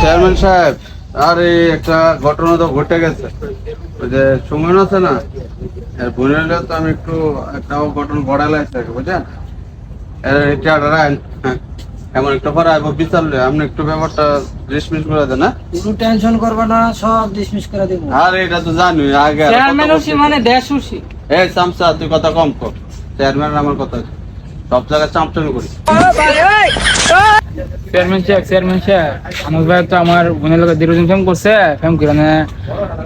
Chairman সাহেব, আরে একটা ঘটনা তো ঘটে গেছে। ওই যে সুমন আছে না, এর বোনের তো আমি একটু একটা ঘটনা ঘটাই লাগছে, বুঝছেন? এটা এমন একটা পরে আইব বিচার লই, আপনি একটু ব্যাপারটা ডিসমিস করে দেন না? কোনো টেনশন করবে না, সব ডিসমিস করে দেব। আরে এটা তো জানি আগে চেয়ারম্যান উসি মানে দেশ উসি। এই চামচা, তুই কথা কম কর। চেয়ারম্যান আমার কথা সব জায়গায় চামচামি করি। চেয়ারম্যান সাহেব আমার ভাই তো আমার বোনের লোক দীর্ঘদিন ফেম করছে, ফেম করে মানে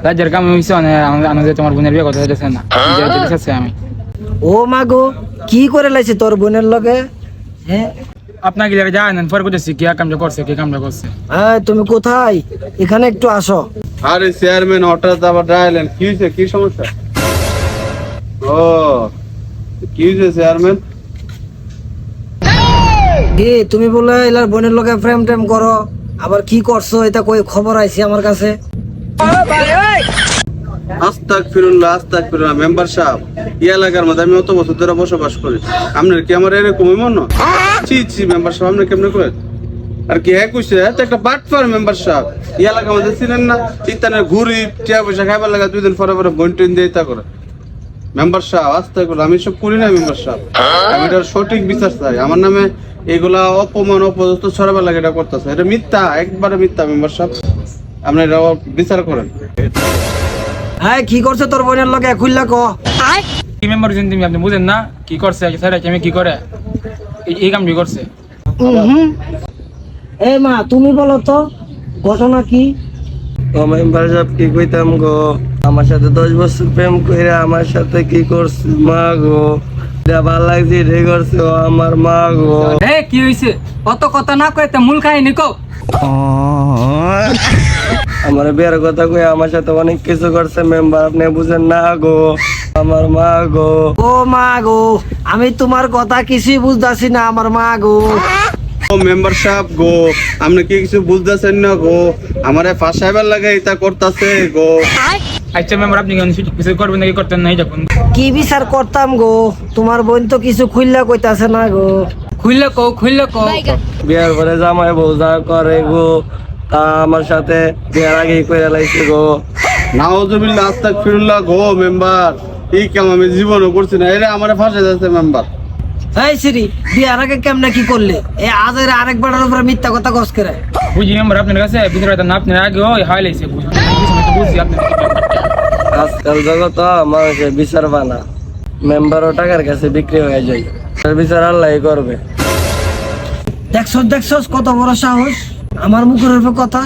রাজ্যের কাম হয়েছে, মানে আমাদের তোমার বোনের বিয়ে কথা হইতেছে না, আছে আমি। ও মা গো, কি করে লাইছে তোর বোনের লগে? হ্যাঁ, আপনাকে জানেন পরে করতেছি কি কামটা করছে, কি কামটা করছে। হ্যাঁ, তুমি কোথায়? এখানে একটু আসো। আরে চেয়ারম্যান হঠাৎ আবার ডায়ালেন, কি হয়েছে? কি সমস্যা? ও, কি হয়েছে চেয়ারম্যান? গে, তুমি বলে এলার বোনের লগে প্রেম টেম করো, আবার কি করছো এটা কই খবর আইছে আমার কাছে। আস্তাগফিরুল্লাহ, আস্তাগফিরুল্লাহ। মেম্বার সাহেব, এই এলাকার মধ্যে আমি অত বছর ধরে বসবাস করি, আপনার কি আমার এরকমই মনে হয়? ছি ছি মেম্বার সাহেব, আপনি কেমনে করেন? আর কি এক কইছে তো একটা বাটফার মেম্বার সাহেব, এই এলাকার মধ্যে ছিলেন না? ইতানের ঘুরি টিয়া পয়সা খাইবার লাগা 2 দিন পরে পরে বন্টন দিয়ে তা করে। মেম্বার সাহেব আস্তাগফিরুল্লাহ, আমি সব করি না মেম্বার সাহেব, আমি এটার সঠিক বিচার চাই। আমার নামে এগুলা অপমান অপযুক্ত ছড়াবার লাগে এটা করতেছে, এটা মিথ্যা, একবারে মিথ্যা মেম্বার সাহেব, আপনি এটা বিচার করেন। হ্যাঁ, কি করছে তোর বোনের লগে খুললা ক। কি মেম্বার তুমি আপনি বুঝেন না কি করছে, স্যার আমি কি করে এই কামটি করছে। এই মা, তুমি বলো তো ঘটনা কি? ও মেম্বার সাহেব, কি কইতাম গো, আমার সাথে 10 বছর প্রেম কইরা আমার সাথে কি করছে মা গো, যা ভাল লাগছে রে করছে ও আমার মা গো। কি হয়েছে? অত কথা না কইতে মূল কাহিনী কও। আমার বিয়ের কথা কই আমার সাথে অনেক কিছু করছে মেম্বার, আপনি বুঝেন না গো, আমার মা গো। ও মা গো, আমি তোমার কথা কিছুই বুঝতাছি না, আমার মা গো। ও মেম্বার সাহেব গো, আপনি কি কিছু বুঝতেছেন না গো? আমারে ফাঁসাইবার লাগে এটা করতেছে গো। আচ্ছা মেম্বার, আপনি কিছু করবেন নাকি করতেন নাই যখন? কি বিচার করতাম গো, তোমার বোন তো কিছু খুললা কইতাছে না গো। খুললে কও, খুললে কও। বিয়ের পরে জামাই বউ যা করে গো, তা আমার সাথে বিয়ের আগেই কইরা লাইছে গো। নাউজুবিল্লাহ, আস্তাগফিরুল্লাহ গো মেম্বার, এই কাম আমি জীবনও করছি না, এরা আমারে ফাঁসাই যাচ্ছে মেম্বার। এই সিরি, বিয়ার আগে কেমনে কি করলে? এ আজের আরেকবারের উপরে মিথ্যা কথা কস করে। বুঝি মেম্বার আপনার কাছে ভিতরে না, আপনার আগে ওই হাই লাইছে বুঝি আপনার। আজকাল জগৎ মানুষের বিচার বানা, মেম্বারও টাকার কাছে বিক্রি হয়ে যায়, তার বিচার আল্লাহ করবে। দেখছস কত বড় সাহস, আমার মুখের উপর কথা।